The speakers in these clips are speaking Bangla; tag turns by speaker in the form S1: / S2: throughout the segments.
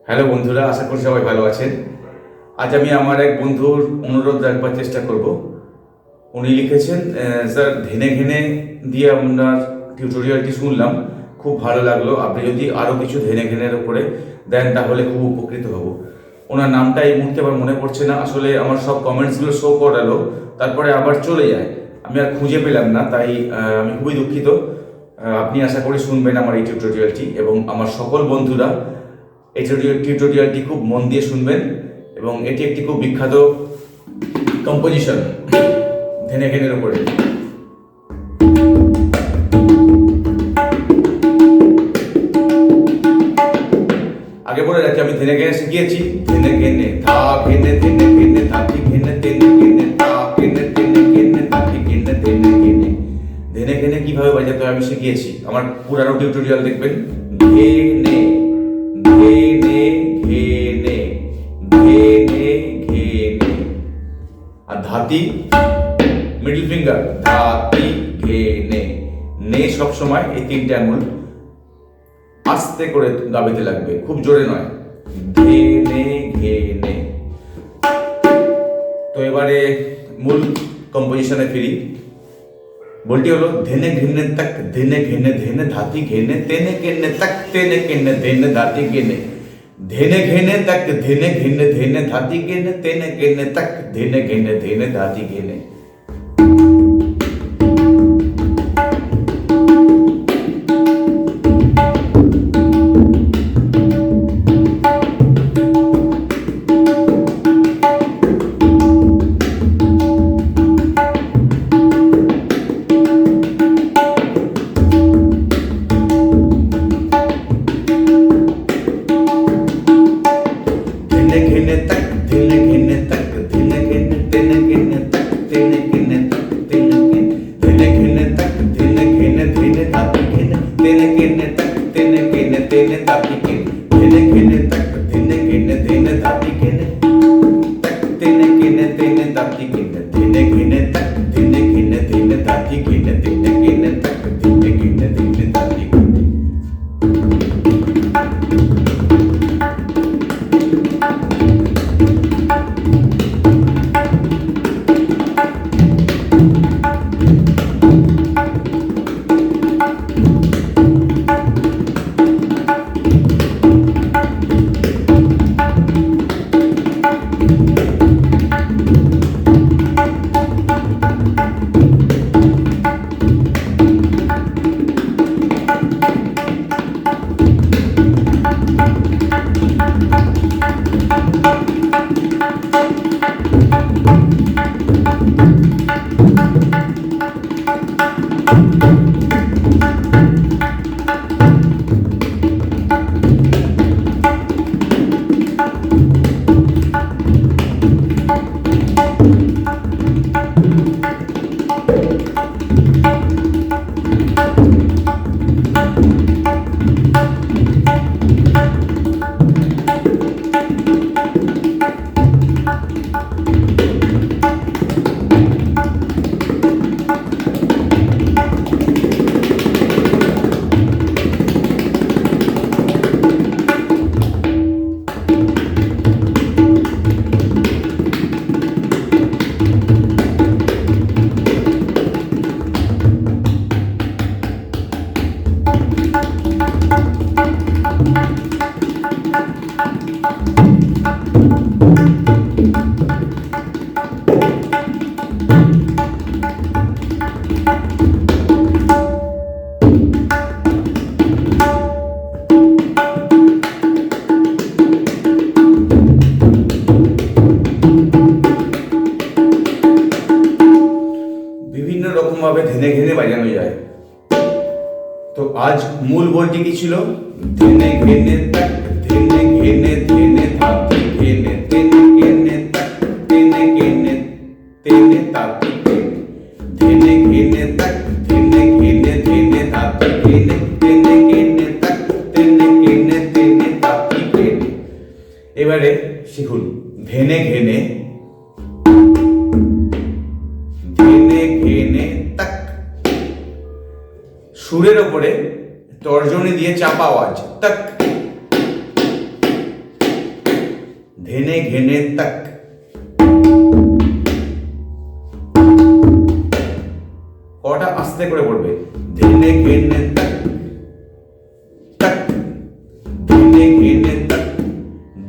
S1: হ্যালো বন্ধুরা, আশা করি সবাই ভালো আছেন। আজ আমি আমার এক বন্ধুর অনুরোধ রাখবার চেষ্টা করব। উনি লিখেছেন, স্যার ধেনে ঘেনে দিয়ে আপনার টিউটোরিয়ালটি শুনলাম, খুব ভালো লাগলো। আপনি যদি আরও কিছু ধেনে ঘেনের উপরে দেন তাহলে খুব উপকৃত হব। ওনার নামটা এই মুহূর্তে আমার মনে পড়ছে না। আসলে আমার সব কমেন্টসগুলো শো করালো, তারপরে আবার চলে যায়, আমি আর খুঁজে পেলাম না। তাই আমি খুবই দুঃখিত। আপনি আশা করি শুনবেন আমার এই টিউটোরিয়ালটি, এবং আমার সকল বন্ধুরা এই টিউটোরিয়ালটি খুব মন দিয়ে শুনবেন। এবং এটি একটি খুব বিখ্যাত কম্পোজিশন ধেনে ঘেনের উপরে। আগে বলে রাখি, আমি ধেনে ঘেনে শিখিয়েছি। ধেনে ঘেনে ধা ঘেনে ধেনে ঘেনে ধাতি ঘেনে তেনে ঘেনে ধা ঘেনে তেনে ঘেনে ধাতি ঘেনে ধেনে ঘেনে। ধেনে ঘেনে কিভাবে বাজাতে হয় আমি শিখিয়েছি, আমার পুরানো টিউটোরিয়াল দেখবেন। ঘেনে ঘেনে ঘেনে ঘেনে ঘেনে। আর ধাতি মিডল ফিঙ্গার, ধাতি ঘেনে নে। সব সময় এই তিনটে আঙুল আস্তে করে দাবিতে লাগবে, খুব জোরে নয়। ঘেনে ঘেনে। তো এবারে মূল কম্পোজিশনে ফিরি। বলটি হলো ধেনে ঘেনে তাক ধেনে ঘেনে ধেনে ধাতি ঘেনে তেনে ঘেনে তাক তেনে ঘেনে ধেনে ধাতি ঘেনে। ধেনে ঘেনে তাক ধেনে ঘেনে ধেনে ধাতি ঘেনে তেনে ঘেনে তাক ধেনে ঘেনে ধেনে ধাতি ঘেনে। ভাবে ধেনে ঘেনে বাজানো যায়। তো আজ মূল বলটি কি ছিল? ধেনে ঘেনে তাক ধেনে ঘেনে ধেনে ধাতি ঘেনে তেনে ঘেনে তাক তেনে ঘেনে তেনে ধাতি ঘেনে। ধেনে ঘেনে তাক ধেনে ঘেনে ধেনে ধাতি ঘেনে তেনে ঘেনে তাক তেনে ঘেনে তেনে ধাতি ঘেনে। এবারে শিখুন ধেনে ঘেনে ধেনে ঘেনে তাক। সুরের ওপরে তর্জনী দিয়ে চাপা আওয়াজ, তাক धेने घेने तक। কটা আস্তে করে পড়বে, धेने घेने तक तक, धेने घेने तक,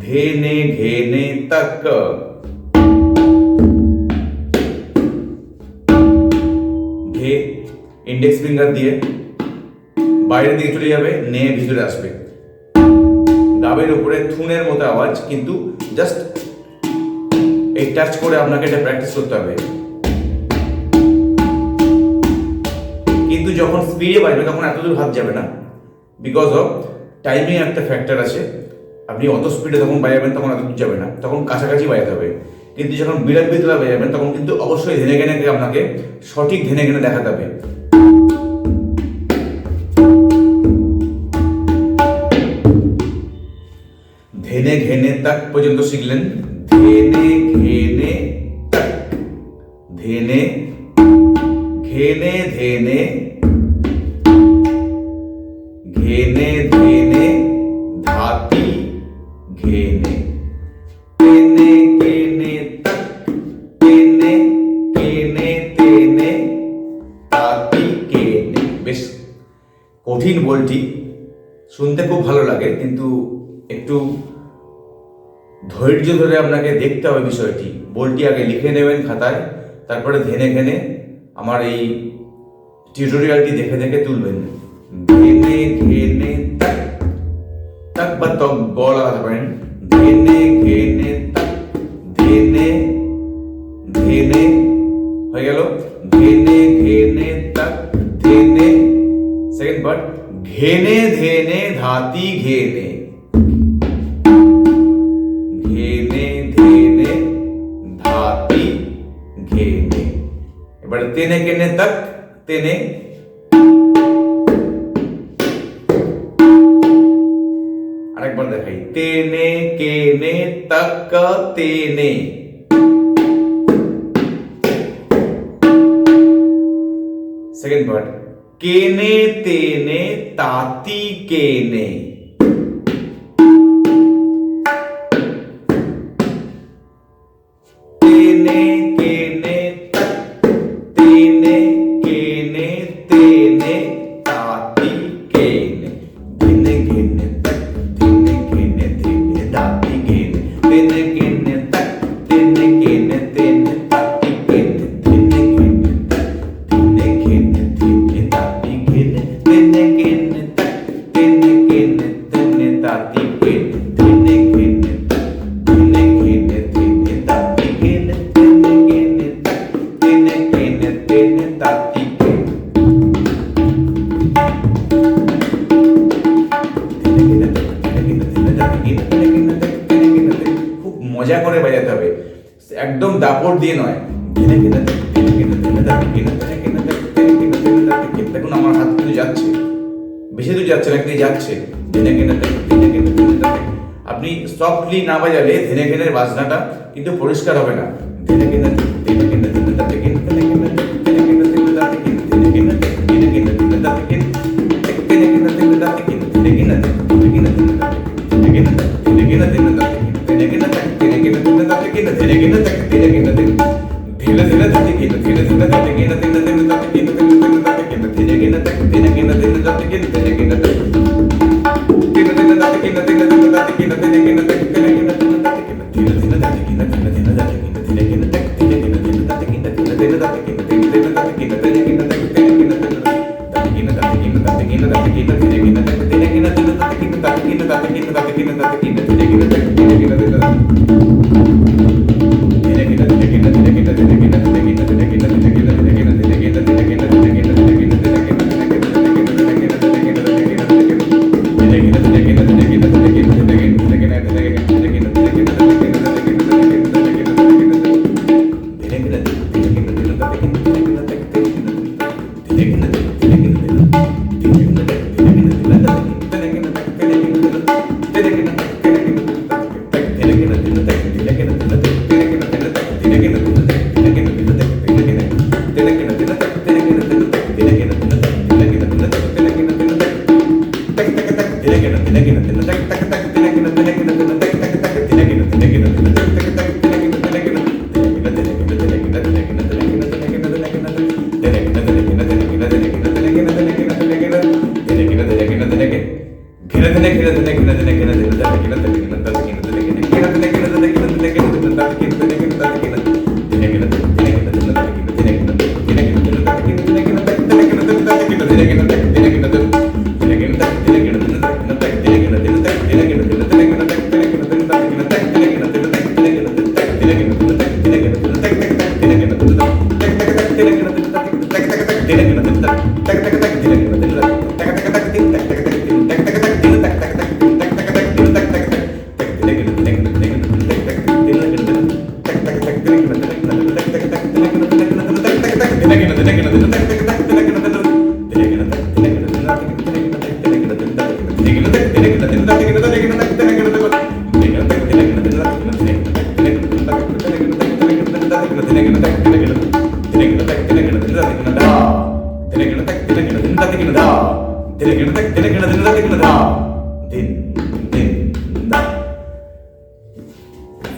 S1: धेने घेने तक। ধে ইন্ডেক্স ফিঙ্গার দিয়ে বাইরের দিকে চলে যাবে, নে ভিতরে আসবে। গাবের উপরে থুনের মতো আওয়াজ, কিন্তু জাস্ট এই টাচ করে আপনাকে এটা প্র্যাকটিস করতে হবে। কিন্তু যখন স্পিডে বাজবে তখন এত দূর হাত যাবে না, বিকজ অফ টাইমিং একটা ফ্যাক্টর আছে। আপনি অত স্পিডে তখন বাজাবেন তখন এত দূর যাবে না, তখন কাছাকাছি বাজাতে হবে। কিন্তু যখন বিরাট বিতলা বাজাবেন তখন কিন্তু অবশ্যই ধেনে ঘেনে আপনাকে সঠিক ধেনে ঘেনে দেখাতে হবে। ধেনে ঘেনে তাক পর্যন্ত শিখলেন, ধেনে ঘেনে তাক, ধেনে ঘেনে ধেনে घेने धेने धाती घेने, तेने केने तक, तेने केने तेने ताती केने। বেশ কঠিন বলটি, শুনতে খুব ভালো লাগে, কিন্তু একটু ধৈর্য ধরে আপনাকে দেখতে হবে বিষয়টি। বলটি আগে লিখে নেবেন খাতায়, তারপরে ধেনে ঘেনে আমার এই টিউটোরিয়ালটি দেখে দেখে তুলবেন। धेने घेने तक, तक বা তক গ লাগাতে পারেন। धेने घेने तक, धेने धेने হয়ে গেল, धेने घेने तक, धेने। সেকেন্ড পার্ট, घेने धेने धाती घेने, घेने धेने धाती घेने। এবারে তেনে কেনে तक, তেনে। আরেকবার দেখাই, তেনে কেনে তক তেনে। সেকেন্ড পার্ট, কেনে তেনে তাতি কেনে। তেনে কেনে তক, তেনে কেনে তেনে তাতি কেনে। ধেনে ঘেনে তক, ধেনে ঘেনে ধেনে তাতি কেনে, তেনে কেনে তক, তেনে কেনে তেনে তাতি কেনে, ধেনে ঘেনে তক, ধেনে ঘেনে ধেনে তাতি কেনে, তেনে কেনে তক, তেনে কেনে তেনে তাতি কেনে, ধেনে ঘেনে তক, ধেনে ঘেনে ধেনে তাতি কেনে, তেনে কেনে তক, তেনে কেনে তেনে তাতি কেনে। খুব মজা করে বাজাতে হবে, একদম দাপট দিয়ে নয়। দেখুন আমার হাত কিন্তু যাচ্ছে, বেশি দূর যাচ্ছে না, কিন্তু যাচ্ছে। আপনি সফটলি না বাজালে ধেনে ঘেনের বাজনাটা কিন্তু পরিষ্কার হবে না।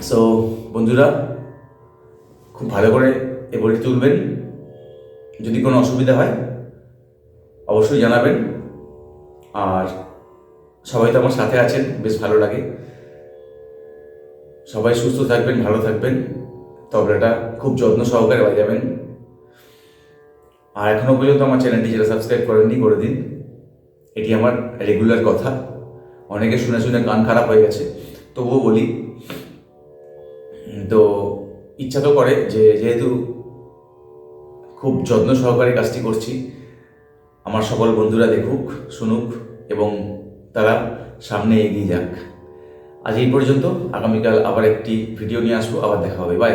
S1: সো বন্ধুরা, খুব ভালো করে এই বইটি তুলবেন। যদি কোনো অসুবিধা হয় অবশ্যই জানাবেন। আর সবাই তো আমার সাথে আছেন, বেশ ভালো লাগে। সবাই সুস্থ থাকবেন, ভালো থাকবেন, তবলাটা খুব যত্ন সহকারে বাজাবেন। আর এখনও পর্যন্ত আমার চ্যানেলটি যারা সাবস্ক্রাইব করেননি, করে দিন। এটি আমার রেগুলার কথা। অনেকে শুনে শুনে কান খারাপ হয়ে গেছে, তবুও বলি। তো ইচ্ছা তো করে যে যেহেতু খুব যত্ন সহকারে কাজটি করছি, আমার সকল বন্ধুরা দেখুক, শুনুক এবং তারা সামনে এগিয়ে যাক। আজ এই পর্যন্ত। আগামীকাল আবার একটি ভিডিও নিয়ে আসবো, আবার দেখা হবে। বাই।